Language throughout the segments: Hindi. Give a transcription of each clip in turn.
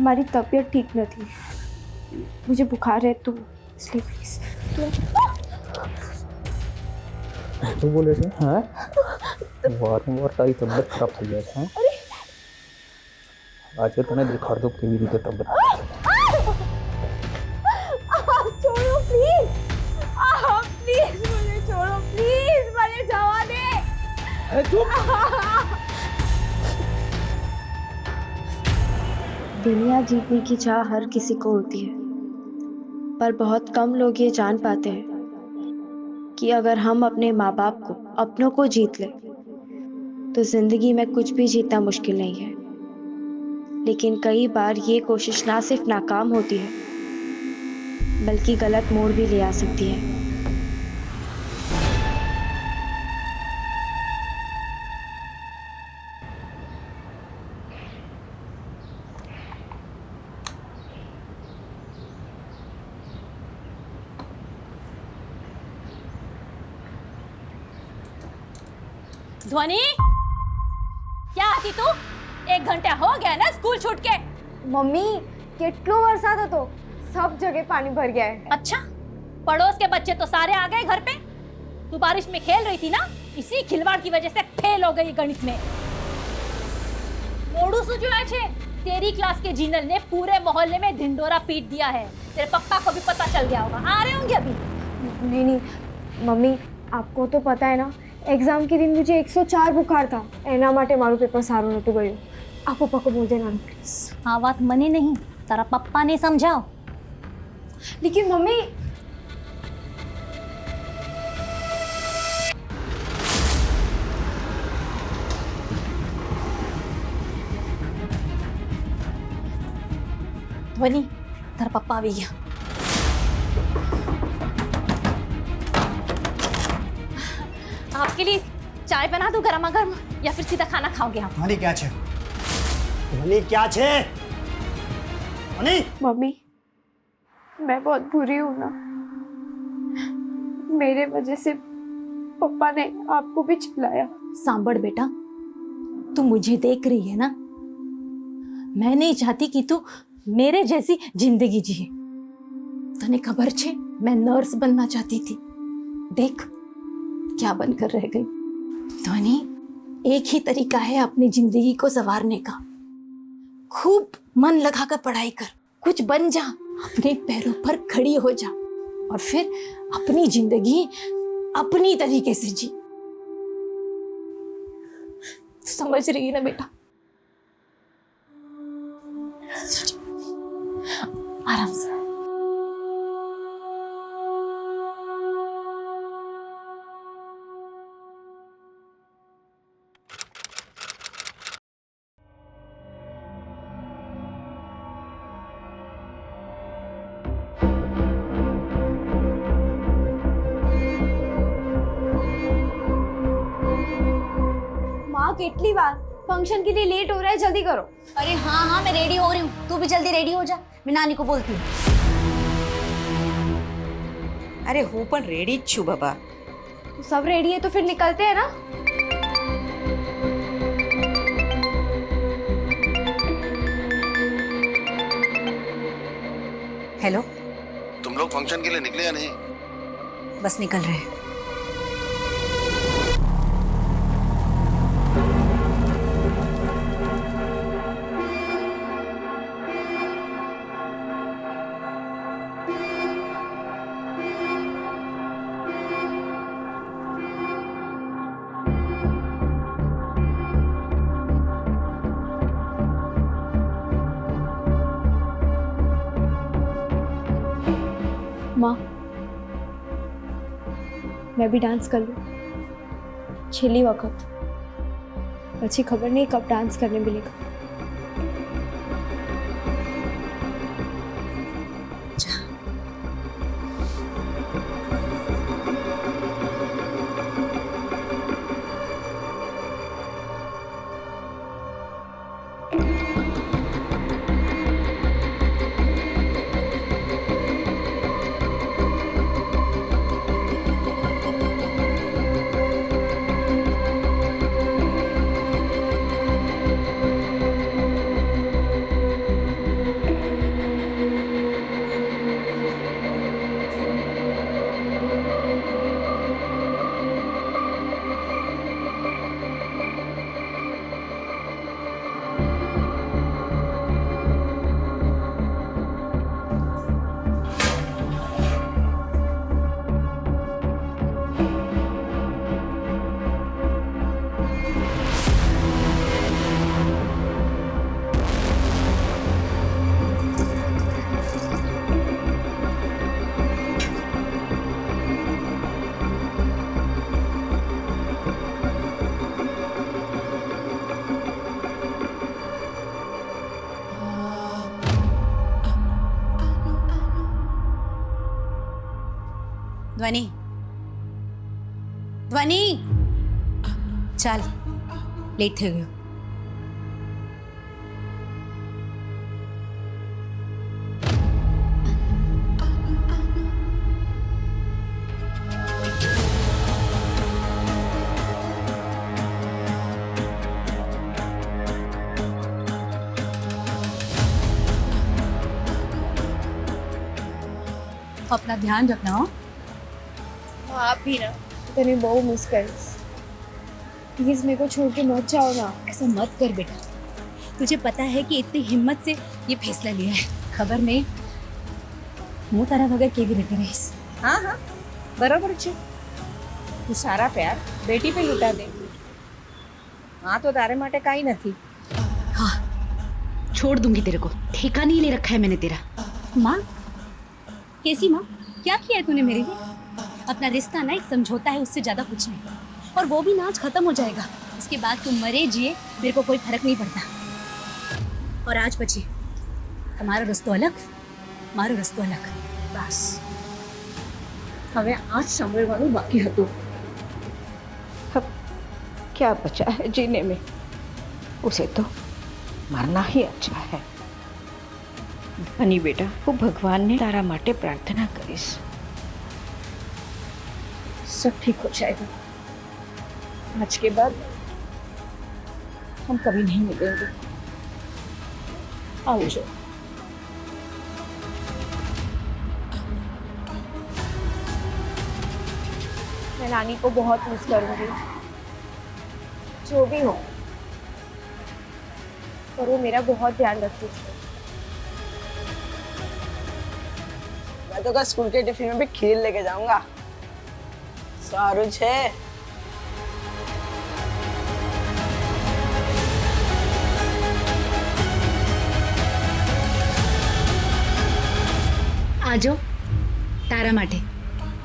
મારી તબિયત ઠીક નથી, मुझे बुखार है तो इसलिए प्लीज શું બોલે છે? હા, વારંવાર તારી તબિયત ખરાબ થઈ જાય છે. આજે તને દેખાડ દો કેવી રીતે તબિયત छोड़ो प्लीज, प्लीज मुझे छोड़ो प्लीज, मुझे जावा दे. અરે ચૂપ. दुनिया जीतने की चाह हर किसी को होती है, पर बहुत कम लोग ये जान पाते हैं कि अगर हम अपने माँ बाप को, अपनों को जीत ले तो जिंदगी में कुछ भी जीतना मुश्किल नहीं है. लेकिन कई बार ये कोशिश ना सिर्फ नाकाम होती है बल्कि गलत मोड़ भी ले आ सकती है. ध्वनि, क्या आती तू? 1 घंटा हो गया ना स्कूल छूट के. मम्मी કેટલો વરસાદ હતો, सब जगह पानी भर गया है. अच्छा, पड़ोस के बच्चे तो सारे आ गए घर पे. तू बारिश में खेल रही थी ना, इसी खिलवाड़ की वजह से फेल हो गई गणित में. मोड़ू सुजुआ छे, तेरी क्लास के जीनल ने पूरे मोहल्ले में ढिंडोरा पीट दिया है. तेरे पप्पा को भी पता चल गया होगा, आ रहे होंगे अभी. नहीं नहीं मम्मी, आपको तो पता है ना, एग्जाम के दिन मुझे 104 बुखार था, एना माटे मारू पेपर सारू नतु गयो. आप पप्पा को बोल देना प्लीज. हाँ, बात मने नहीं, तारा पप्पा ने समझाओ. लेकिन मम्मी, ध्वनि, तारा पप्पा आ गया. आपके लिए चाय बना दूं गरमा गर्म, या फिर सीधा खाना खाओगे आप? ध्वनि क्या छे? ध्वनि क्या छे? ध्वनि, मम्मी मैं बहुत बुरी हूँ ना, मेरे वजह से पापा ने आपको भी चिल्लाया. सांबड़ बेटा, तू मुझे देख रही है ना, मैं नहीं चाहती कि तू मेरे जैसी जिंदगी जिए. तने खबर छे, मैं नर्स बनना चाहती थी. देख क्या बनकर रह गई. ध्वनि, एक ही तरीका है अपनी जिंदगी को संवारने का. खूब मन लगाकर पढ़ाई कर, कुछ बन जा, अपने पैरों पर खड़ी हो जा, और फिर अपनी जिंदगी अपनी तरीके से जी. समझ रही है ना बेटा? आराम से. माँ कितनी बार, फंक्शन के लिए लेट हो रहा है, जल्दी करो. अरे हाँ हाँ, मैं रेडी हो रही हूँ, तू भी जल्दी रेडी हो जा. मैं नानी को बोलती हूँ. अरे હું પણ રેડી જ છું બાબા. सब रेडी है तो फिर निकलते हैं ना. हेलो, तुम लोग फंक्शन के लिए निकले या नहीं? बस निकल रहे हैं. माँ, मैं भी डांस कर लूँ छेली वक्त. अच्छी खबर नहीं कब डांस करने मिलेगा. ध्वनि, ध्वनि, चल लेट થઈ ગયો. अपना ध्यान रखना हो. आप भी ना तने बहुत मिस करीस. प्लीज मेरे को छोड़ के मत जाओ ना. ऐसा मत कर बेटा. तुझे पता है कि इतनी हिम्मत से ये फैसला लिया है. खबर नहीं હું તારા વગર કેવી રીતે રહીશ. हाँ हाँ बराबर છે. તું સારા પ્યાર બેટી पे લૂંટા દે. हाँ तो तारे માટે કાઈ નથી. हाँ छोड़ दूंगी तेरे को. ठेका नहीं ले रखा है मैंने तेरा. माँ, कैसी माँ? क्या किया है तूने मेरे लिए? अपना रिश्ता ना एक समझौता है, उससे ज्यादा कुछ नहीं. और वो भी ना आज खत्म हो जाएगा. इसके बाद तुम मरे जिए मेरे को कोई फर्क नहीं पड़ता. और आज बची हमारा रस्तो अलग, मारो रस्तो अलग. बस હવે આ જ સાંભળવાનું બાકી હતું. अब क्या बचा है जीने में? उसे तो मरना ही अच्छा है. धनी बेटा, वो भगवान ने तारा माटे प्रार्थना करीश. सब ठीक हो जाएगा. आज के बाद हम कभी नहीं मिलेंगे. आओ जो. मैं नानी को बहुत मिस करूंगी. जो भी हो, पर वो मेरा बहुत ध्यान रखती है. मैं तो कल स्कूल के टिफिन में भी खीर लेके जाऊंगा. सारू छे. आ जाओ तारा माटे.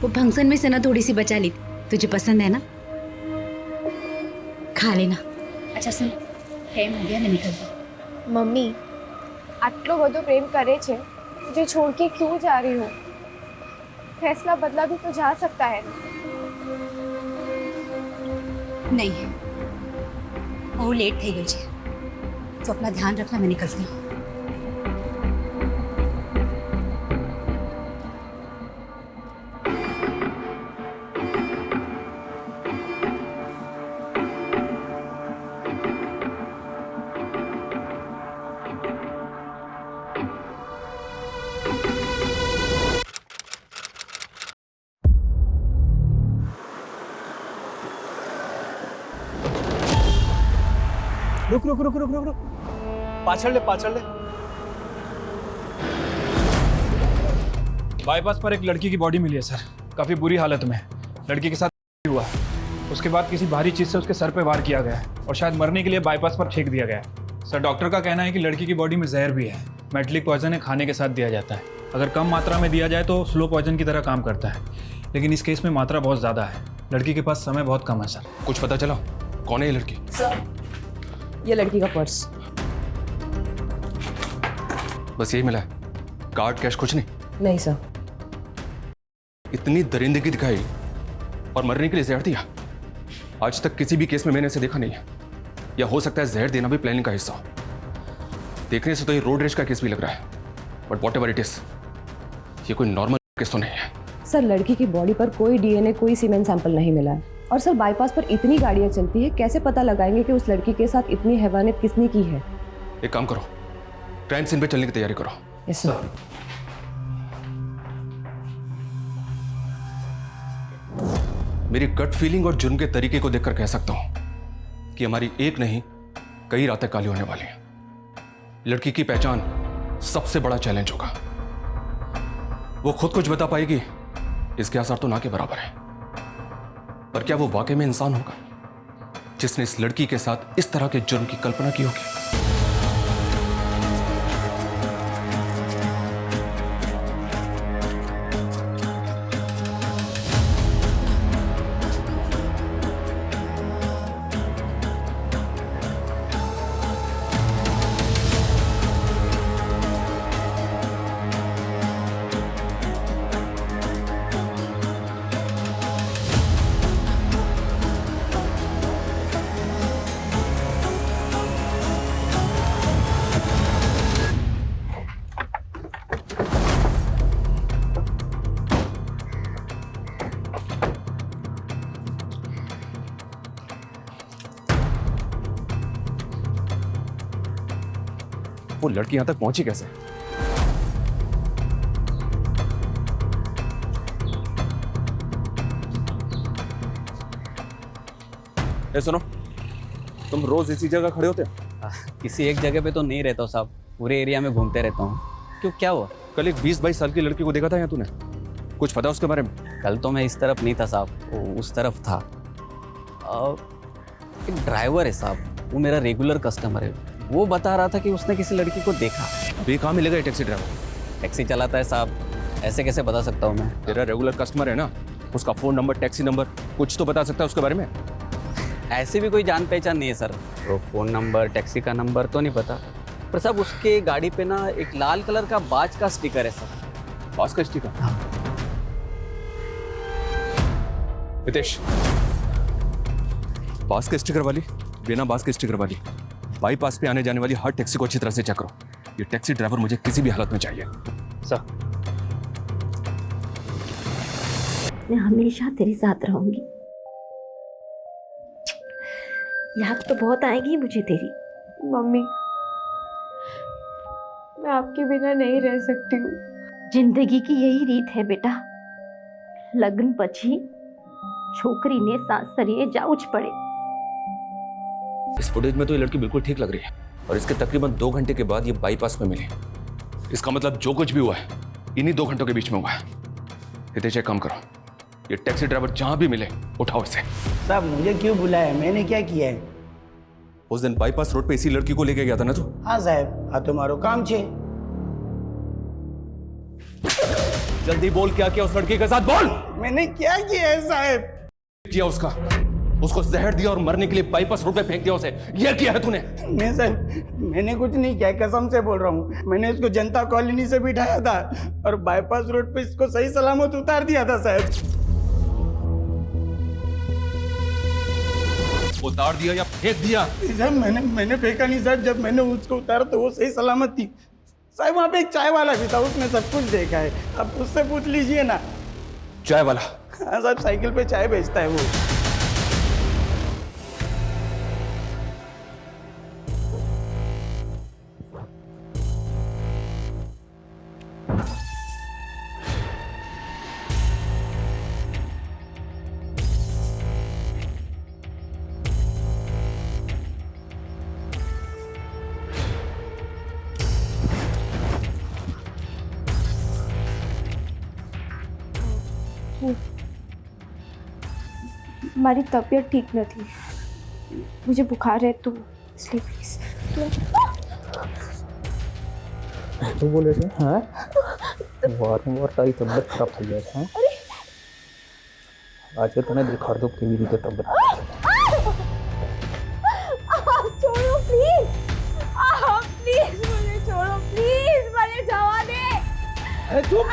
वो फंक्शन में से ना थोड़ी सी बचा ली. तुझे पसंद है ना, खा लेना. अच्छा सुन, टाइम हो गया, मैं निकलती हूँ. मम्मी, आटलो બધો પ્રેમ કરે છે, मुझे छोड़ के क्यों जा रही हो? फैसला बदला भी तो जा सकता है. नहीं, वो लेट થઈ ગયું છે. तो अपना ध्यान रखना, मैं निकलती हूँ. रुक रुक रुक रुक रुक रुक. पाछड़ ले, पाछड़ ले. बाईपास पर एक लड़की की बॉडी मिली है सर. काफी बुरी हालत में. लड़की के साथ हुआ. उसके बाद किसी भारी चीज से उसके सर पे वार किया गया है और शायद मरने के लिए बाईपास पर फेंक दिया गया है. सर डॉक्टर का कहना है कि लड़की की बॉडी में जहर भी है. मेटलिक पॉइजन है, खाने के साथ दिया जाता है. अगर कम मात्रा में दिया जाए तो स्लो पॉइजन की तरह काम करता है, लेकिन इस केस में मात्रा बहुत ज्यादा है. लड़की के पास समय बहुत कम है सर. कुछ पता चला कौन है ये लड़की? सर, ये लड़की का पर्स. बस यही मिला है? कार्ड कैश कुछ नहीं? नहीं सर. इतनी दरिंदगी दिखाई और मरने के लिए जहर दिया. आज तक किसी भी केस में मैंने इसे देखा नहीं है. या हो सकता है जहर देना भी प्लानिंग का हिस्सा हो. देखने से तो ये रोड रेज का केस भी लग रहा है. But what ever it is, ये कोई नॉर्मल केस तो नहीं है. सर लड़की की बॉडी पर कोई डीएनए, कोई सीमेंट सैंपल नहीं मिला है. और सर बाईपास पर इतनी गाड़ियां चलती है, कैसे पता लगाएंगे कि उस लड़की के साथ इतनी हैवानियत किसने की है? एक काम करो, क्राइम सीन पे चलने की तैयारी करो. Yes sir. मेरी गट फीलिंग और जुर्म के तरीके को देखकर कह सकता हूं कि हमारी एक नहीं कई रातें काली होने वाली हैं. लड़की की पहचान सबसे बड़ा चैलेंज होगा. वो खुद कुछ बता पाएगी इसके आसार तो ना के बराबर है. पर क्या वो वाकई में इंसान होगा जिसने इस लड़की के साथ इस तरह के जुर्म की कल्पना की होगी? वो लड़की यहां तक पहुंची कैसे? ए सुनो, तुम रोज इसी जगह खड़े होते हो? किसी एक जगह पे तो नहीं रहता हूँ साहब, पूरे एरिया में घूमते रहता हूँ। क्यों, क्या हुआ? कल एक 20-22 साल की लड़की को देखा था यहाँ तूने, कुछ पता उसके बारे में? कल तो मैं इस तरफ नहीं था साहब, वो उस तरफ था। एक ड्राइवर है साहब, वो मेरा रेगुलर कस्टमर है, वो बता रहा था कि उसने किसी लड़की को देखा। बे कहाँ मिलेगा ये टैक्सी ड्राइवर? टैक्सी चलाता है साहब, ऐसे कैसे बता सकता हूँ मैं? तेरा रेगुलर कस्टमर है ना, उसका फोन नंबर, टैक्सी नंबर कुछ तो बता सकता है उसके बारे में? ऐसी भी कोई जान पहचान नहीं है सर, वो फ़ोन नंबर, टैक्सी का नंबर तो नहीं पता, पर साहब उसके गाड़ी पे ना एक लाल कलर का बाज का स्टिकर है सर। बाज का स्टिकर? हितेश, बाज के स्टिकर वाली, बिना बाज के स्टिकर वाली बाईपास पे आने जाने वाली हर टैक्सी को अच्छी तरह से चेक करो। ये टैक्सी ड्राइवर मुझे किसी भी हालत में चाहिए। सर, मैं हमेशा तेरे साथ रहूंगी। याद तो बहुत आएगी मुझे तेरी। मम्मी, मैं आपके बिना नहीं रह सकती हूँ। जिंदगी की यही रीत है बेटा, लग्न पछी छोकरी ने सासरिये जाउच पड़े। इस फुटेज में तो ये लड़की बिल्कुल ठीक लग रही है और इसके तकरीबन 2 घंटे के बाद ये बाईपास में मिली। इसका मतलब जो कुछ भी हुआ है इन्हीं 2 घंटों के बीच में हुआ है। हितेश एक काम करो, ये टैक्सी ड्राइवर जहां भी मिले उठाओ इसे। साहब मुझे क्यों बुलाया, मैंने क्या किया है? उस दिन बाईपास रोड पे इसी लड़की को लेके गया था ना तू? हाँ साहब, हाँ तुम्हारो काम छे। जल्दी बोल, क्या किया उस लड़की के साथ? बोल। मैंने क्या किया है साहब? किया उसको जहर दिया और मरने के लिए बाईपास रोड पे फेंक दिया उसे, ये किया है तूने? नहीं साहब, मैंने कुछ नहीं किया, कसम से बोल रहा हूँ। मैंने इसको जनता कॉलोनी से बिठाया था और बाईपास रोड पे इसको सही सलामत उतार दिया था साहब। उतार दिया या फेंक दिया? साहब मैंने फेंका नहीं साहब, जब मैंने उसको उतारा तो वो सही सलामत थी साहब। वहाँ पे एक चाय वाला भी था, उसने सब कुछ देखा है, अब उससे पूछ लीजिए ना। चाय वाला? हाँ साहब, साइकिल पे चाय बेचता है वो। हमारी तबीयत ठीक न थी, मुझे बुखार है, तो इसलिए प्लीज। तो बोले थे हाँ, वारंवार तारी तबियत खराब થઈ જાય છે। આજે તને દેખાડ દો કેવી રીતે તબિયત। छोड़ो प्लीज, प्लीज मुझे छोड़ो, प्लीज मुझे जवा दे। अरे चुप।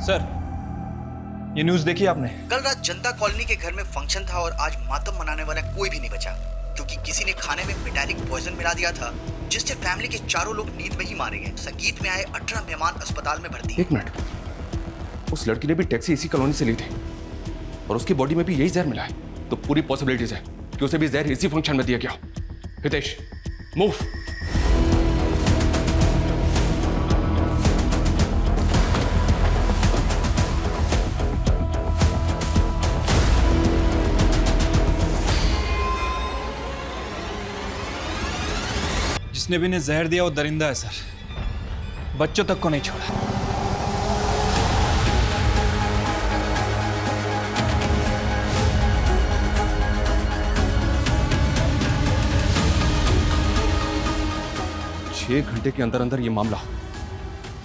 सर, ये न्यूज़ देखी आपने? कल रात जनता कॉलोनी के घर में फंक्शन था और आज मातम मनाने वाला कोई भी नहीं बचा, क्योंकि किसी ने खाने में मेटालिक पॉइजन मिला दिया था, जिससे फैमिली के चारों लोग नींद में ही मारे गए। संगीत में आए 18 मेहमान अस्पताल में भर्ती। एक मिनट, उस लड़की ने भी टैक्सी इसी कॉलोनी से ली थी और उसकी बॉडी में भी यही जहर मिला है, तो पूरी पॉसिबिलिटीज है कि उसे भी जहर इसी फंक्शन में दिया गया। हितेश, मूव। जिसने भी इन्हें जहर दिया वो दरिंदा है सर, बच्चों तक को नहीं छोड़ा। छह घंटे के अंदर अंदर ये मामला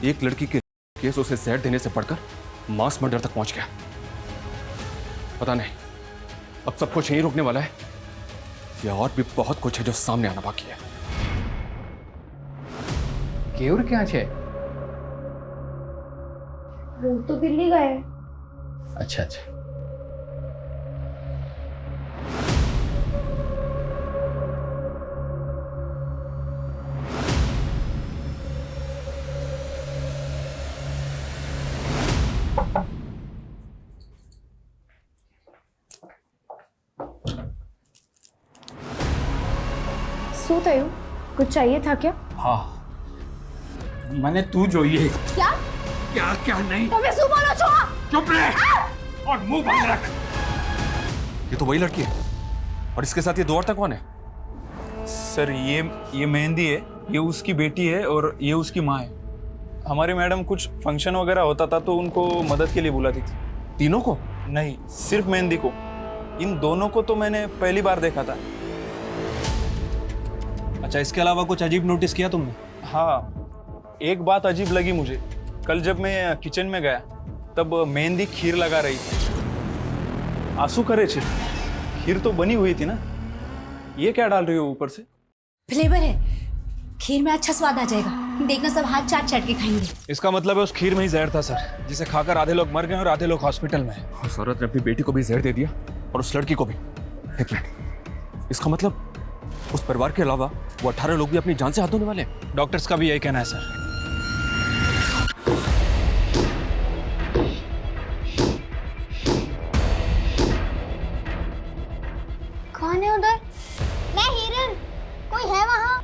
एक लड़की के केस उसे जहर देने से बढ़कर मास मर्डर तक पहुंच गया। पता नहीं अब सब कुछ यहीं रुकने वाला है या और भी बहुत कुछ है जो सामने आना बाकी है? केवर क्या है? वो तो दिल्ली गए। अच्छा अच्छा। શું થયું? कुछ चाहिए था क्या? हाँ, मैंने तू जो ये क्या क्या क्या नहीं। તમે શું બોલો છો? चुप रहे और मुंह बंद रख। ये तो वही लड़की है। और इसके साथ ये दो औरतें कौन है? सर ये मेहंदी है, ये उसकी बेटी है और ये उसकी माँ है। हमारी मैडम कुछ फंक्शन वगैरह होता था तो उनको मदद के लिए बुलाती थी। तीनों को? नहीं, सिर्फ मेहंदी को। इन दोनों को तो मैंने पहली बार देखा था। अच्छा, इसके अलावा कुछ अजीब नोटिस किया तुमने? हाँ, एक बात अजीब लगी मुझे। कल जब मैं किचन में गया तब मेहंदी खीर लगा रही थी। आंसू करे छे, खीर तो बनी हुई थी ना, ये क्या डाल रही हो ऊपर से? फ्लेवर है, खीर में अच्छा स्वाद आ जाएगा। देखना सब हाथ चाट चाट के खाएंगे। इसका मतलब है उस खीर में ही जहर था सर, जिसे खाकर आधे लोग मर गए और आधे लोग हॉस्पिटल में। उस औरत ने अपनी बेटी को भी जहर दे दिया और उस लड़की को भी। एक मिनट, इसका मतलब उस परिवार के अलावा वो 18 लोग भी अपनी जान से हाथ धोने वाले हैं। डॉक्टर्स का भी यही कहना है सर। कौन है उधर? मैं हिरन। कोई है वहाँ?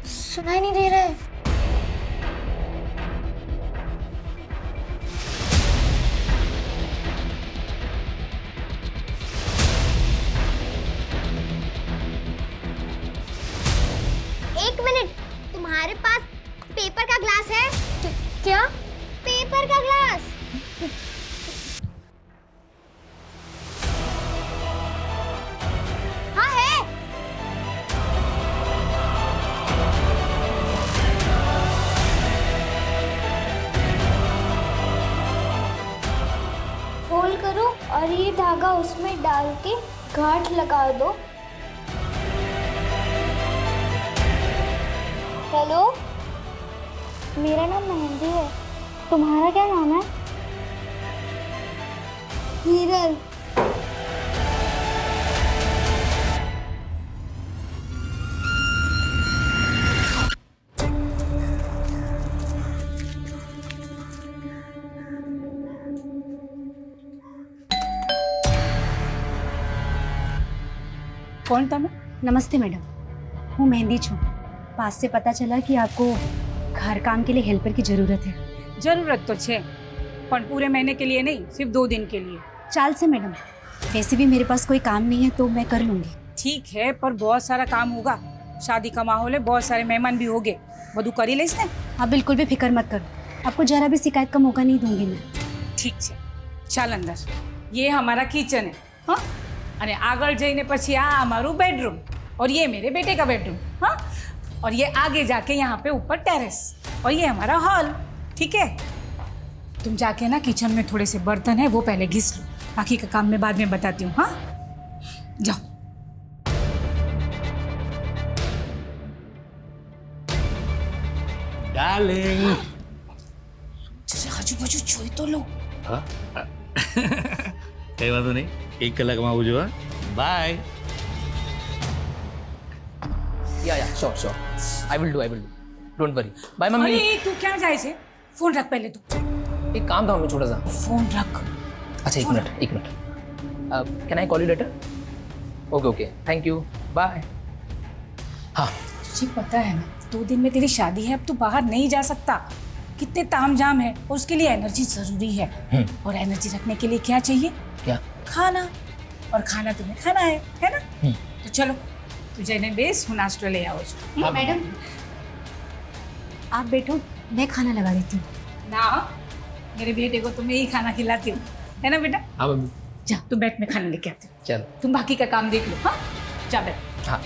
सुनाई नहीं दे रहा है। एक मिनट, तुम्हारे पास पेपर का ग्लास है? क्या? पेपर का ग्लास? हाँ है। फोल्ड करो और ये धागा उसमें डाल के गांठ लगा दो। हेलो, मेरा नाम मेहंदी है। तुम्हारा क्या नाम है? हीरल। कौन था मैं? नमस्ते मैडम, हूँ मेहंदी छू। पास से पता चला कि आपको घर काम के लिए हेल्पर की जरूरत है। जरूरत तो छे, पर पूरे महीने के लिए नहीं, सिर्फ 2 दिन के लिए। चाल से मैडम, वैसे भी मेरे पास कोई काम नहीं है तो मैं कर लूंगी। ठीक है, पर बहुत सारा काम होगा। शादी का माहौल है, बहुत सारे मेहमान भी होंगे। બધું કરી લઈશ ને? आप बिल्कुल भी फिक्र मत करो, आपको जरा भी शिकायत का मौका नहीं दूंगी मैं। ठीक है, ચાલ અંદર। ये हमारा किचन है, हाँ, અને આગળ જઈને પછી આ અમારું बेडरूम और ये मेरे बेटे का बेडरूम, हाँ, और ये आगे जाके यहाँ पे ऊपर टेरेस और ये हमारा हॉल। ठीक है, तुम जाके ना किचन में थोड़े से बर्तन है वो पहले घिस लो, बाकी का काम मैं बाद में बताती हूँ। हाँ, जाओ। डार्लिंग, આજુ બાજુ જોઈ તો લો। हाँ कई वांधो नहीं, 1 કલાકમાં આવું જો। બાય। या sure I will do don't worry. Bye mummy. अरे तू क्या जाए छे? फोन रख पहले तू। एक काम था मम्मी, छोटा सा। फोन रख। अच्छा, एक minute. Can I call you later? Okay thank you, bye. हाँ, तुझे पता है ना, 2 दिन में तेरी शादी है, अब तू बाहर नहीं जा सकता। कितने तामझाम है और उसके लिए एनर्जी जरूरी है। और एनर्जी रखने के लिए क्या चाहिए? क्या? खाना। और खाना तुम्हें खाना है ना? तो चलो, तुझे ने बेस हूँ नाश्ता ले आओ। मैडम, आप बैठो, मैं खाना लगा देती हूँ। ना, मेरे बेटे को तो मैं ही खाना खिलाती हूँ, है ना बेटा? हाँ मम्मी। जा, तू बैठ, मैं खाना लेके आती हूँ। चलो, तुम बाकी का काम देख लो। हाँ, जा बैठ। हाँ।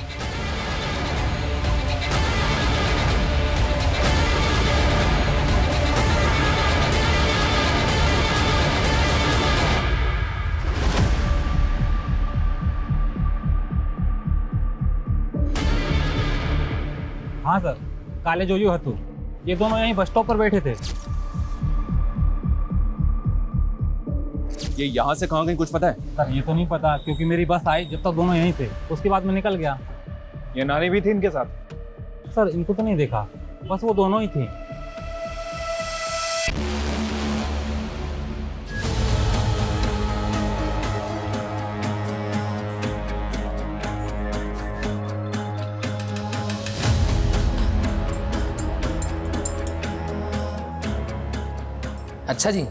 हाँ सर, काले जोजू हतू, ये दोनों यहीं बस स्टॉप पर बैठे थे। ये यहाँ से कहाँ गई कुछ पता है? सर ये तो नहीं पता, क्योंकि मेरी बस आई जब तक दोनों यहीं थे, उसके बाद मैं निकल गया। ये नानी भी थी इनके साथ? सर इनको तो नहीं देखा, बस वो दोनों ही थी। अच्छा जी,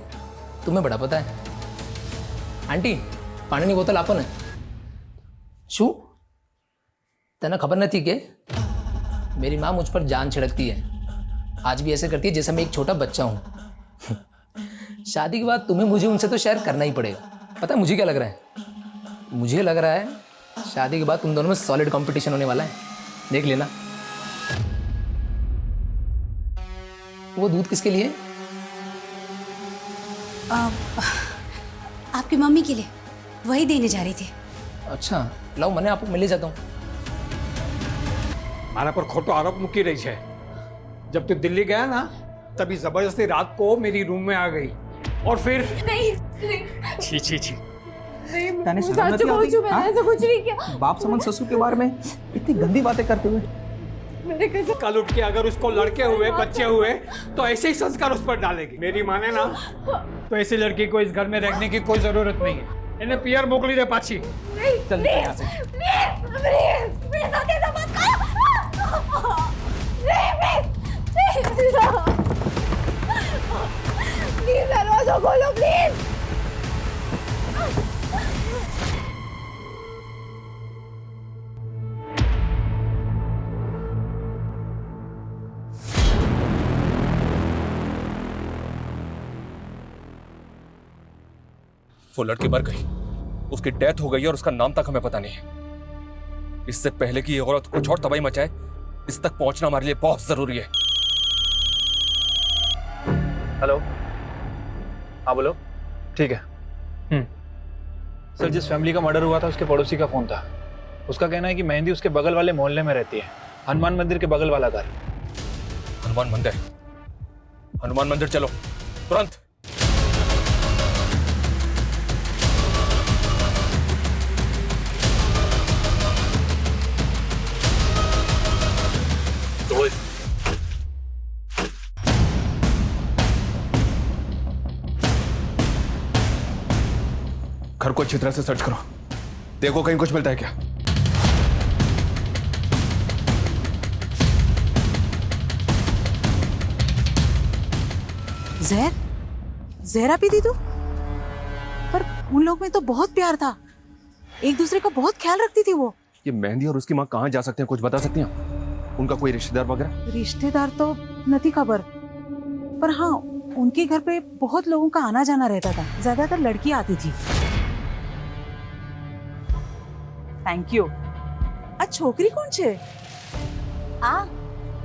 तुम्हें बड़ा पता है। आंटी, पाણીની બોતલ આપો ને। શું તને ખબર નથી કે मेरी माँ मुझ पर जान छिड़कती है, आज भी ऐसे करती है जैसे मैं एक छोटा बच्चा हूँ। शादी के बाद तुम्हें मुझे उनसे तो शेयर करना ही पड़ेगा। पता है मुझे क्या लग रहा है? मुझे लग रहा है शादी के बाद तुम दोनों में सॉलिड कंपटीशन होने वाला है, देख लेना। वो दूध किसके लिए? आपकी मम्मी के लिए, वही देने जा रही थी। अच्छा, लाओ मैंने आपको मिले जाता हूँ। मारा पर खोटो आरोप मुकी रही है। जब तू दिल्ली गया ना, तभी जबरदस्ती रात को मेरी रूम में आ गई और फिर नहीं। छी छी छी। मैंने सच बोल चुका, मैंने ऐसा कुछ नहीं किया। बाप समन ससुर के बारे में इतनी गंदी बातें करते हुए मेरे कैसे कल उठ के अगर उसको लड़के हुए बच्चे हुए तो ऐसे ही संस्कार उस पर डालेगी। मेरी माने ना तो ऐसी लड़की को इस घर में रखने की कोई जरूरत नहीं है। इन्हें पियर मोकली दे पाची। चल यहाँ से। दरवाजा खोलो प्लीज। वो लड़की मर गई, उसकी डेथ हो गई और उसका नाम तक हमें पता नहीं है। इससे पहले कि ये औरत कुछ और तबाही मचाए, इस तक पहुंचना हमारे लिए बहुत जरूरी है। हेलो, हाँ बोलो। ठीक है। सर, जिस फैमिली का मर्डर हुआ था उसके पड़ोसी का फोन था। उसका कहना है कि मेहंदी उसके बगल वाले मोहल्ले में रहती है, हनुमान मंदिर के बगल वाला घर। हनुमान मंदिर? हनुमान मंदिर चलो तुरंत। घर को अच्छी तरह से सर्च करो, देखो कहीं कुछ मिलता है क्या। जहरा पी थी तू? पर उन लोग में तो बहुत प्यार था, एक दूसरे का बहुत ख्याल रखती थी वो। ये मेहंदी और उसकी माँ कहाँ जा सकते हैं, कुछ बता सकती हैं? उनका कोई रिश्तेदार वगैरह? रिश्तेदार तो नहीं खबर, पर हाँ उनके घर पे बहुत लोगों का आना जाना रहता था, ज्यादातर लड़की आती थी। Thank you. आ छोकरी कौन छे?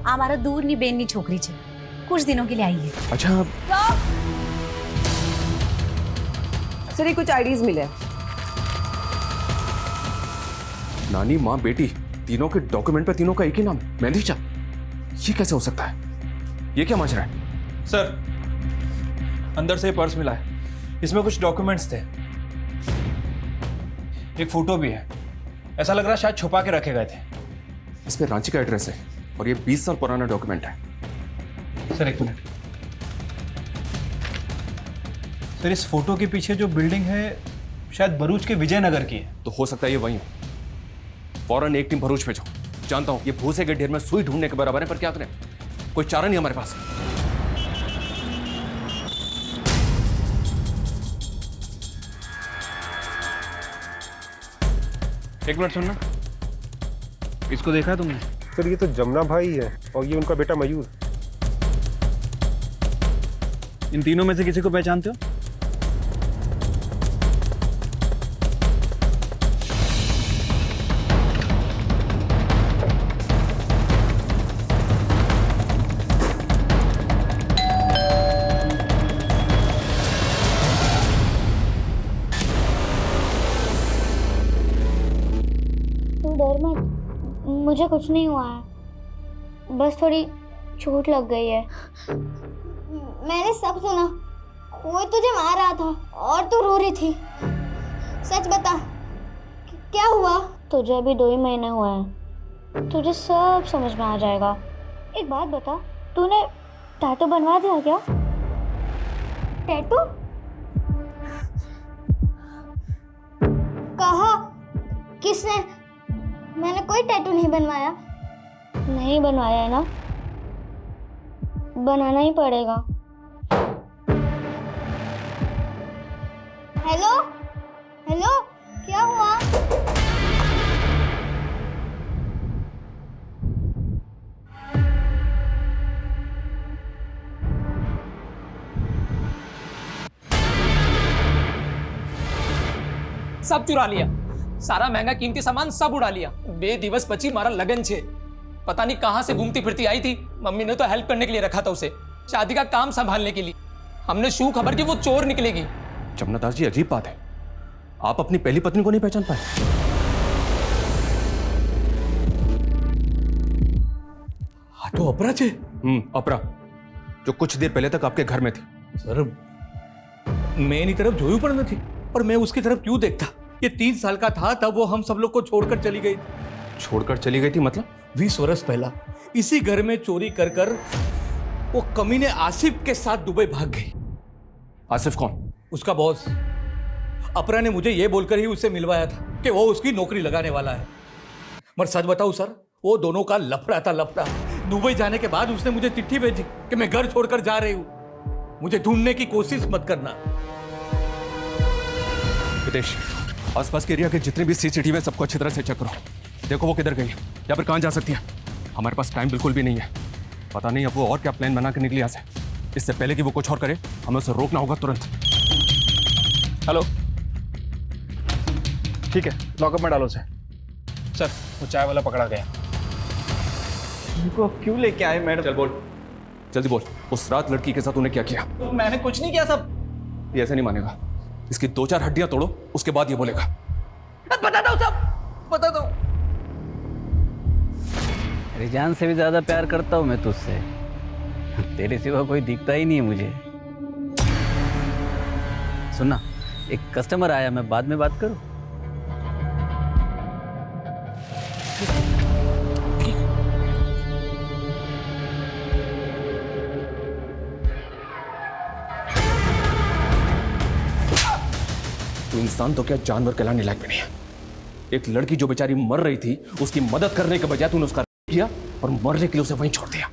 हमारा दूर ની બેનની છોકરી છે, कुछ दिनों के लिए आई है। अच्छा सर, ये कुछ आईडीज मिले। नानी माँ बेटी तीनों के डॉक्यूमेंट पे तीनों का एक ही नाम, मेहंदी चा। ये कैसे हो सकता है? ये क्या माजरा है? सर, अंदर से पर्स मिला है, इसमें कुछ डॉक्यूमेंट्स थे, एक फोटो भी है। ऐसा लग रहा है शायद छुपा के रखे गए थे। इस पे रांची का एड्रेस है और ये 20 साल पुराना डॉक्यूमेंट है। सर एक मिनट। सर, इस फोटो के पीछे जो बिल्डिंग है शायद भरूच के विजयनगर की है। तो हो सकता है ये वही हो। फौरन एक टीम भरूच भेजो। जानता हूं ये भूसे के ढेर में सुई ढूंढने के बराबर है, पर क्या करें, कोई चारा नहीं हमारे पास। एक मिनट सुनना, इसको देखा है तुमने? सर ये तो जमुना भाई है और ये उनका बेटा मयूर। इन तीनों में से किसी को पहचानते हो? डर मत, मुझे कुछ नहीं हुआ है। बस थोड़ी चोट लग गई है। मैंने सब सुना, कोई तुझे मार रहा था और तू रो रही थी। सच बता, क्या हुआ? तुझे अभी 2 ही महीने हुए हैं, तुझे सब समझ में आ जाएगा। एक बात बता, तूने टैटू बनवा दिया क्या? टैटू? कहा? किसने? मैंने कोई टैटू नहीं बनवाया। नहीं बनवाया है ना? बनाना ही पड़ेगा। हेलो हेलो, क्या हुआ? सब चुरा लिया, सारा महंगा कीमती सामान सब उड़ा लिया। 2 दिवस પછી મારા લગન છે। पता नहीं कहां से घूमती फिरती आई थी। मम्मी ने तो हेल्प करने के लिए रखा था उसे, शादी का काम संभालने के लिए। हमने शू खबर की वो चोर निकलेगी। जमुना दास जी, अजीब बात है, आप अपनी पहली पत्नी को नहीं पहचान पाए? हाँ तो अपरा छे। अपरा, जो कुछ देर पहले तक आपके घर में थी। सर, मैं इनकी तरफ जोयू पर नहीं थी, और मैं उसकी तरफ क्यों देखता? ये 3 साल का था तब वो हम सब लोग को छोड़कर चली गई। छोड़कर चली गई थी मतलब? 20 वर्ष पहला इसी घर में चोरी कर कर वो कमीने आसिफ के साथ दुबई भाग गई। आसिफ कौन? उसका बॉस। अपरा ने मुझे ये बोलकर ही उससे मिलवाया था कि वो उसकी नौकरी लगाने वाला है। मगर सच बताऊं सर, वो दोनों का लफड़ा था, लफड़ा। दुबई जाने के बाद उसने मुझे चिट्ठी भेजी कि मैं घर छोड़कर जा रही हूं, मुझे ढूंढने की कोशिश मत करना। हितेश, आसपास के एरिया के जितने भी सीसीटीवी सबको अच्छी तरह से चेक करो। देखो वो किधर गई है या फिर कहां जा सकती है। हमारे पास टाइम बिल्कुल भी नहीं है। पता नहीं अब वो और क्या प्लान बना के निकली यहाँ से। इससे पहले कि वो कुछ और करे, हमें उसे रोकना होगा तुरंत। हेलो, ठीक है, लॉकअप में डालो उसे। सर, वो चाय वाला पकड़ा गया। इनको क्यों लेके आए मैडम? चल बोल, जल्दी बोल, उस रात लड़की के साथ तूने क्या किया? मैंने कुछ नहीं किया सब। ये ऐसे नहीं मानेगा, इसकी 2-4 हड्डियां तोड़ो, उसके बाद ये बोलेगा। बता दो सब, बता दो। तेरी जान से भी ज्यादा प्यार करता हूं मैं तुझसे। तेरे सिवा कोई दिखता ही नहीं है मुझे। सुनना, एक कस्टमर आया, मैं बाद में बात करूं? तू इंसान तो क्या जानवर कहलाने लायक भी नहीं है। एक लड़की जो बेचारी मर रही थी, उसकी मदद करने के बजाय तूने उसका किया और मरने के लिए उसे वहीं छोड़ दिया।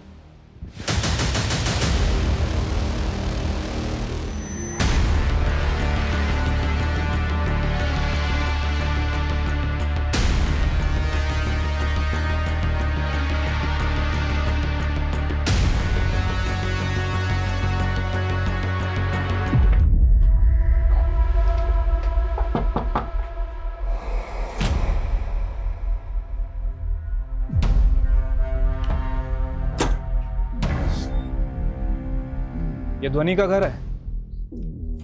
ये ध्वनि का घर है।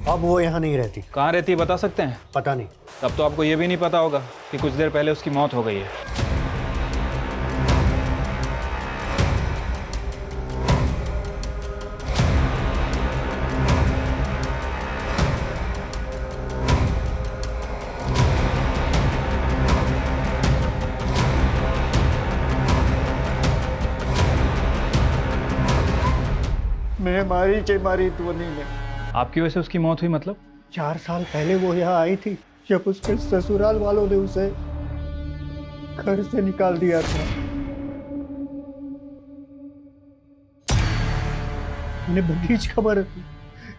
अब वो यहाँ नहीं रहती। कहाँ रहती है बता सकते हैं? पता नहीं। तब तो आपको ये भी नहीं पता होगा कि कुछ देर पहले उसकी मौत हो गई है। मैं मारी चे मारी ध्वनि ने। आपकी वजह से उसकी मौत हुई मतलब? 4 साल पहले वो यहाँ आई थी, जब उसके ससुराल वालों ने उसे घर से निकाल दिया था। उन्हें बगीच खबर थी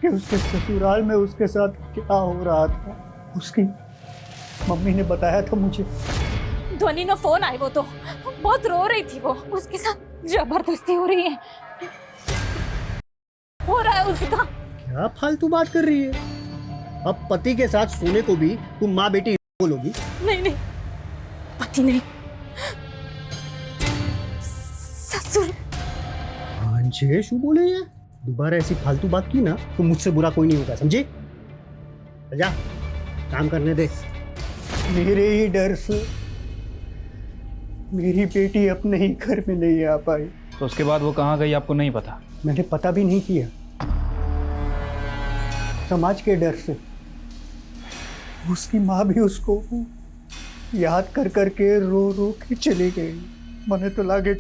कि उसके ससुराल में उसके साथ क्या हो रहा था। उसकी मम्मी ने बताया था मुझे। ध्वनि ने फोन आई, वो तो बहुत रो रही थी। वो उसके साथ जबरदस्ती हो रही है, हो रहा है उसका। क्या फालतू बात कर रही है? अब पति के साथ सोने को भी तुम माँ बेटी बोलोगी? नहीं नहीं, पति नहीं, ससुर। अंशे शू बोले ये? दोबारा ऐसी फालतू बात की ना तो मुझसे बुरा कोई नहीं होगा, समझे? जा काम करने दे। मेरे ही डर से मेरी बेटी अपने ही घर में नहीं आ पाई। तो उसके बाद वो कहाँ गई आपको नहीं पता? मैंने पता भी नहीं किया, समाज के डर से। उसकी माँ भी उसको याद कर करके रो रो के चली गई। मैंने तो लागे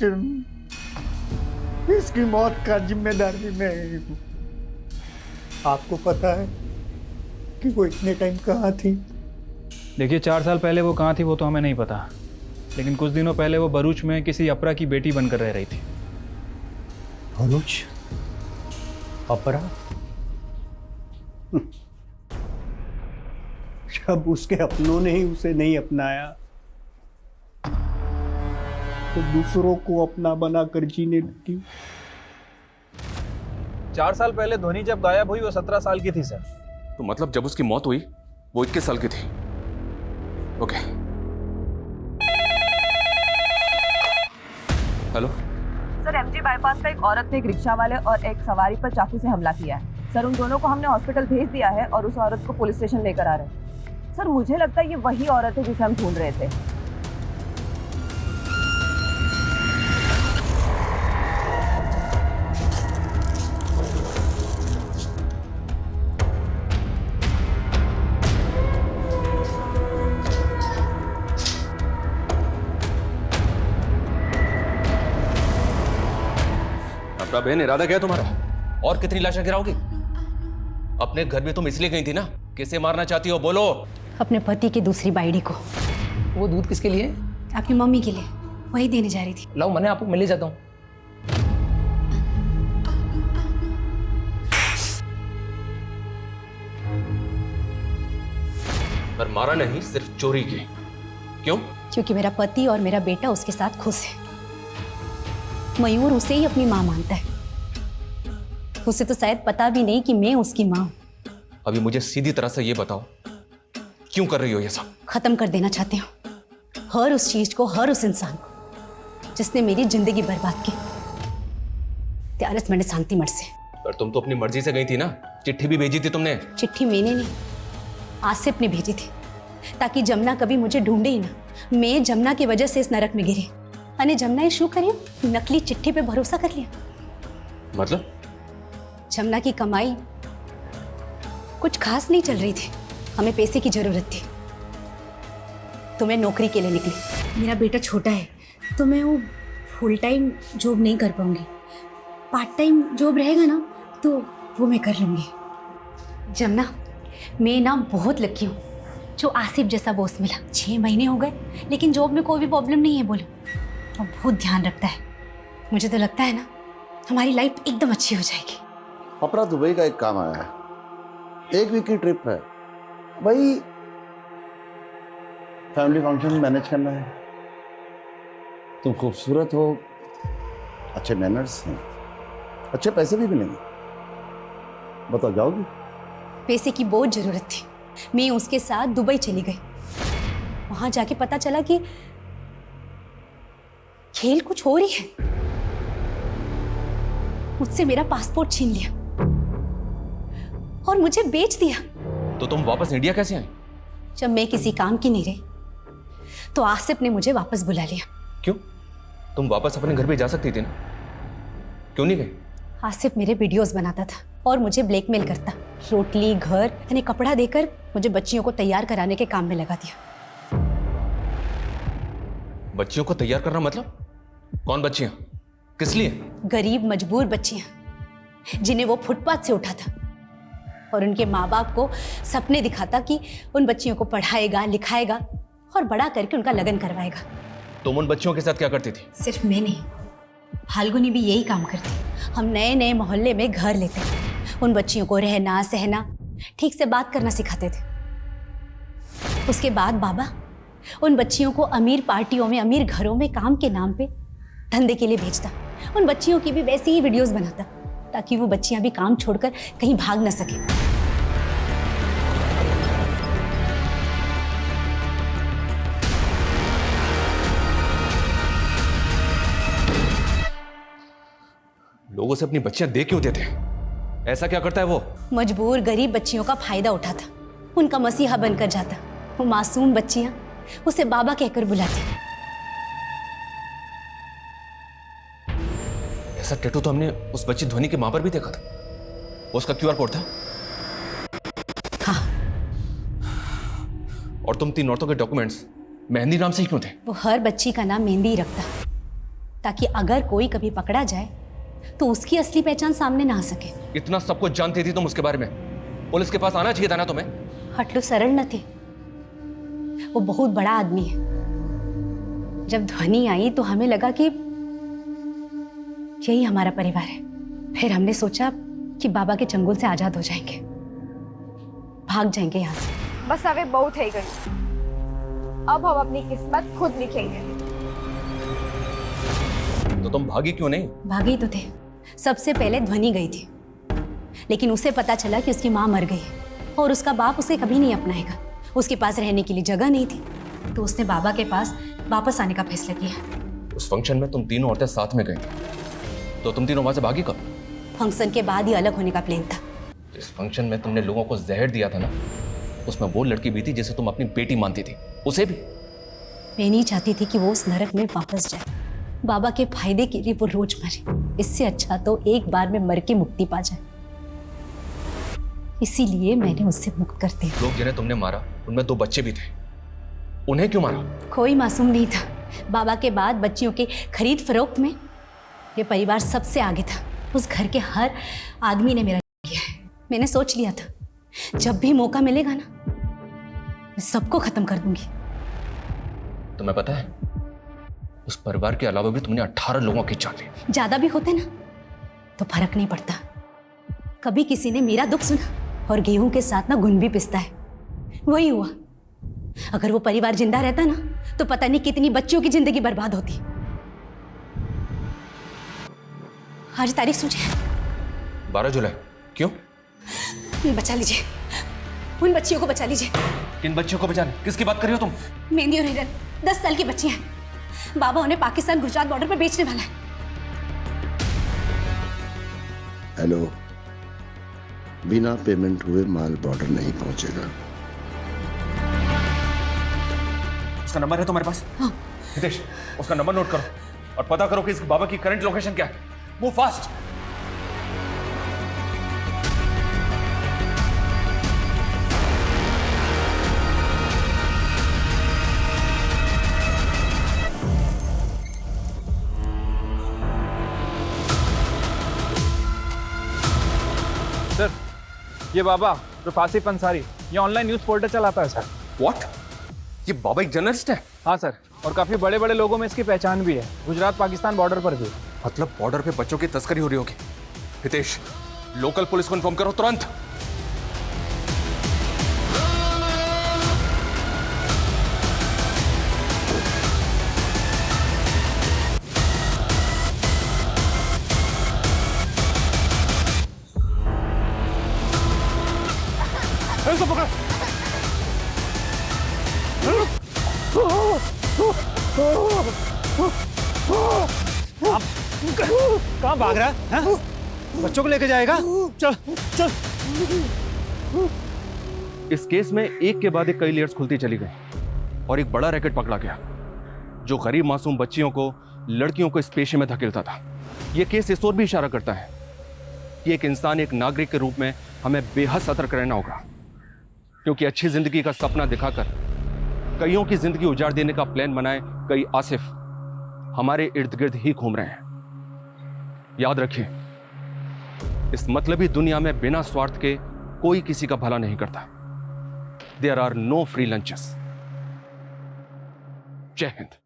इसकी मौत का जिम्मेदार भी मैं ही हूँ। आपको पता है कि वो इतने टाइम कहाँ थी? देखिए 4 साल पहले वो कहाँ थी वो तो हमें नहीं पता, लेकिन कुछ दिनों पहले वो भरूच में किसी अपरा की बेटी बनकर रह रही थी। भरूच? अपरा? जब उसके अपनों ने ही उसे नहीं अपनाया तो दूसरों को अपना बनाकर जीने लगी। 4 साल पहले धोनी जब गायब हुई वो 17 साल की थी सर। तो मतलब जब उसकी मौत हुई वो 21 साल की थी। Okay. Hello sir, MG bypass पे एक औरत ने एक रिक्शा वाले और एक सवारी पर चाकू से हमला किया है। सर, उन दोनों को हमने हॉस्पिटल भेज दिया है और उस औरत को पुलिस स्टेशन लेकर आ रहे हैं। सर, मुझे लगता है ये वही औरत है जिसे हम ढूंढ रहे थे। अपना बहन, इरादा क्या है तुम्हारा? और कितनी लाशें गिराओगी? अपने घर में तुम इसलिए गई थी ना, किसे मारना चाहती हो बोलो? अपने पति की दूसरी बाइडी को। वो दूध किसके लिए? आपकी मम्मी के लिए, वही देने जा रही थी। लाओ, मैंने आपको मिल ही जाता हूँ। पर मारा नहीं, सिर्फ चोरी की। क्यों? क्योंकि मेरा पति और मेरा बेटा उसके साथ खुश है। मयूर उसे ही अपनी माँ मानता है। उसे तो शायद पता भी नहीं कि मैं उसकी माँ हूं। अभी मुझे सीधी तरह से ये बताओ, क्यों कर रही हो ये सब? खत्म कर देना चाहती हूँ हर उस चीज को, हर उस इंसान को जिसने मेरी जिंदगी बर्बाद की। त्यारस मैंने शांति मठ से। पर तुम तो अपनी मर्जी से गई थी ना, चिट्ठी भी भेजी थी तुमने। चिट्ठी मैंने नहीं, आसिफ ने भेजी थी, ताकि जमुना कभी मुझे ढूंढे ही ना। मैं जमुना की वजह से इस नरक में गिरी। अने जमुना ये शू करियो? नकली चिट्ठी पे भरोसा कर लिया। मतलब? जमुना की कमाई कुछ खास नहीं चल रही थी, हमें पैसे की जरूरत थी, तो मैं नौकरी के लिए निकली। मेरा बेटा छोटा है तो मैं वो फुल टाइम जॉब नहीं कर पाऊंगी। पार्ट टाइम जॉब रहेगा ना तो वो मैं कर लूंगी। जमुना, मैं ना बहुत लकी हूँ जो आसिफ जैसा बॉस मिला। 6 महीने हो गए लेकिन जॉब में कोई भी प्रॉब्लम नहीं है बोलो, और बहुत ध्यान रखता है। मुझे तो लगता है ना हमारी लाइफ एकदम अच्छी हो जाएगी। अपना दुबई का एक काम आया है, 1 वीक की ट्रिप है भाई। फैमिली फंक्शन मैनेज करना है। तुम खूबसूरत हो, अच्छे मैनर्स हैं, अच्छे पैसे भी मिलेंगे। बताओ, जाओगी? पैसे की बहुत जरूरत थी। मैं उसके साथ दुबई चली गई। वहां जाके पता चला कि खेल कुछ हो रही है। मुझसे मेरा पासपोर्ट छीन लिया और मुझे बेच दिया। तो तुम वापस इंडिया कैसे आई? जब मैं किसी काम की नहीं रही तो आसिफ ने मुझे वापस बुला लिया। क्यों? तुम वापस अपने घर पे जा सकती थी ना, क्यों नहीं गई? आसिफ मेरे वीडियोस बनाता था और मुझे ब्लैकमेल करता। रोटली, घर यानी कपड़ा देकर मुझे बच्चियों को तैयार कराने के काम में लगा दिया। बच्चियों को तैयार करना मतलब? कौन बच्चियां? किस लिए? गरीब मजबूर बच्चियां जिन्हें वो फुटपाथ से उठाता और उनके माँ बाप को सपने दिखाता कि उन बच्चियों को पढ़ाएगा, लिखाएगा और बड़ा करके उनका लगन करवाएगा। तुम उन बच्चियों के साथ क्या करती थी? सिर्फ मैं नहीं, फाल्गुनी भी यही काम करती। हम नए नए मोहल्ले में घर लेते, उन बच्चियों को रहना सहना, ठीक से बात करना सिखाते थे। उसके बाद बाबा उन बच्चियों को अमीर पार्टियों में, अमीर घरों में काम के नाम पे धंधे के लिए भेजता। उन बच्चियों की भी वैसे ही वीडियोस बनाता ताकि वो बच्चियां भी काम छोड़कर कहीं भाग न सके। लोगों से अपनी बच्चियां दे क्यों देते? ऐसा क्या करता है वो? मजबूर गरीब बच्चियों का फायदा उठाता, उनका मसीहा बनकर जाता। वो मासूम बच्चियां उसे बाबा कहकर बुलाती। ऐसा टैटू तो हमने उस बच्ची ध्वनि के मां पर भी देखा था। वो उसका QR कोड था। हाँ। और तुम 3 औरतों के डॉक्यूमेंट्स मेहंदी नाम से ही क्यों थे? वो हर बच्ची का नाम मेहंदी ही रखता, ताकि अगर कोई कभी पकड़ा जाए तो उसकी असली पहचान सामने ना आ सके। इतना सब कुछ जानती थी तुम उसके बारे में, पुलिस के पास आना चाहिए था ना तुम्हें। हटलू सरल न थे, वो बहुत बड़ा आदमी है। जब ध्वनि आई तो हमें लगा कि यही हमारा परिवार है। फिर हमने सोचा कि बाबा के चंगुल से आजाद हो जाएंगे, भाग जाएंगे यहाँ से। बस હવે બહુ થઈ ગયું, अब हम अपनी किस्मत खुद लिखेंगे। तो तुम भागी क्यों नहीं? भागी तो थे। सबसे पहले ध्वनि गई थी, लेकिन उसे पता चला कि उसकी माँ मर गई है और उसका बाप उसे कभी नहीं अपनाएगा। उसके पास रहने के लिए जगह नहीं थी, तो उसने बाबा के पास वापस आने का फैसला किया। उस फंक्शन में तुम तीनों औरतें साथ में गई, तो तुम तीनों वहां से भागी कब? फंक्शन के बाद ही अलग होने का प्लान था। इस फंक्शन में तुमने लोगों को जहर दिया था ना, उसमें वो लड़की भी थी जिसे तुम अपनी बेटी मानती थी, उसे भी। मैं नहीं चाहती थी कि वो उस नरक में वापस जाए। बाबा के फायदे के लिए वो रोज मरे, इससे अच्छा तो एक बार में मर के मुक्ति पा जाए। इसीलिए मैंने उससे मुक्त कर दिया। लोग जिन्हें तुमने मारा उनमें 2 बच्चे भी थे, उन्हें क्यों मारा? कोई मासूम नहीं था। बाबा के बाद बच्चियों के खरीद फरोख्त में ये परिवार सबसे आगे था। उस घर के हर आदमी ने मेरा किया है। मैंने सोच लिया था जब भी मौका मिलेगा ना, मैं सबको खत्म कर दूंगी। तुम्हें पता है, उस परिवार के अलावा भी तुमने 18 लोगों की जान ली। ज्यादा भी होते ना तो फर्क नहीं पड़ता। कभी किसी ने मेरा दुख सुना, और गेहूं के साथ ना घुन भी पिसता है, वही हुआ। अगर वो परिवार जिंदा रहता ना तो पता नहीं कितनी बच्चियों की जिंदगी बर्बाद होती। आज तारीख सोचिए, 12 जुलाई। क्यों? बचा लीजिए, उन बच्चियों को बचा लीजिए। किन बच्चियों को बचाने? किसकी बात कर रही हो तुम? मेहंदी और हिरन 10 साल की बच्चियां हैं। बाबा उन्हें पाकिस्तान गुजरात बॉर्डर पर बेचने वाला है। हेलो, बिना पेमेंट हुए माल बॉर्डर नहीं पहुंचेगा। उसका नंबर है तुम्हारे पास? हाँ। हितेश, उसका नंबर नोट करो और पता करो कि इसके बाबा की करंट लोकेशन क्या है। Move fast. सर, ये बाबा आसिफ अंसारी, ये ऑनलाइन न्यूज पोर्टल चलाता है सर। व्हाट? ये बाबा एक जर्नलिस्ट है? हाँ सर, और काफी बड़े बड़े लोगों में इसकी पहचान भी है, गुजरात पाकिस्तान बॉर्डर पर भी। मतलब बॉर्डर पे बच्चों की तस्करी हो रही होगी। हितेश, लोकल पुलिस को इन्फॉर्म करो तुरंत। इसको पकड़ो। कहाँ भाग रहा है? बच्चों को लेके जाएगा? चल चल। इस केस में एक के बाद एक कई लेयर्स खुलती चली गई और एक बड़ा रैकेट पकड़ा गया जो गरीब मासूम बच्चियों को, लड़कियों को इस पेशे में धकेलता था। यह केस इस ओर भी इशारा करता है कि एक इंसान, एक नागरिक के रूप में हमें बेहद सतर्क रहना होगा, क्योंकि अच्छी जिंदगी का सपना दिखाकर कईयों की जिंदगी उजाड़ देने का प्लान बनाए कई आसिफ हमारे इर्द गिर्द ही घूम रहे हैं। याद रखिए, इस मतलबी दुनिया में बिना स्वार्थ के कोई किसी का भला नहीं करता। There are no free lunches. जय हिंद।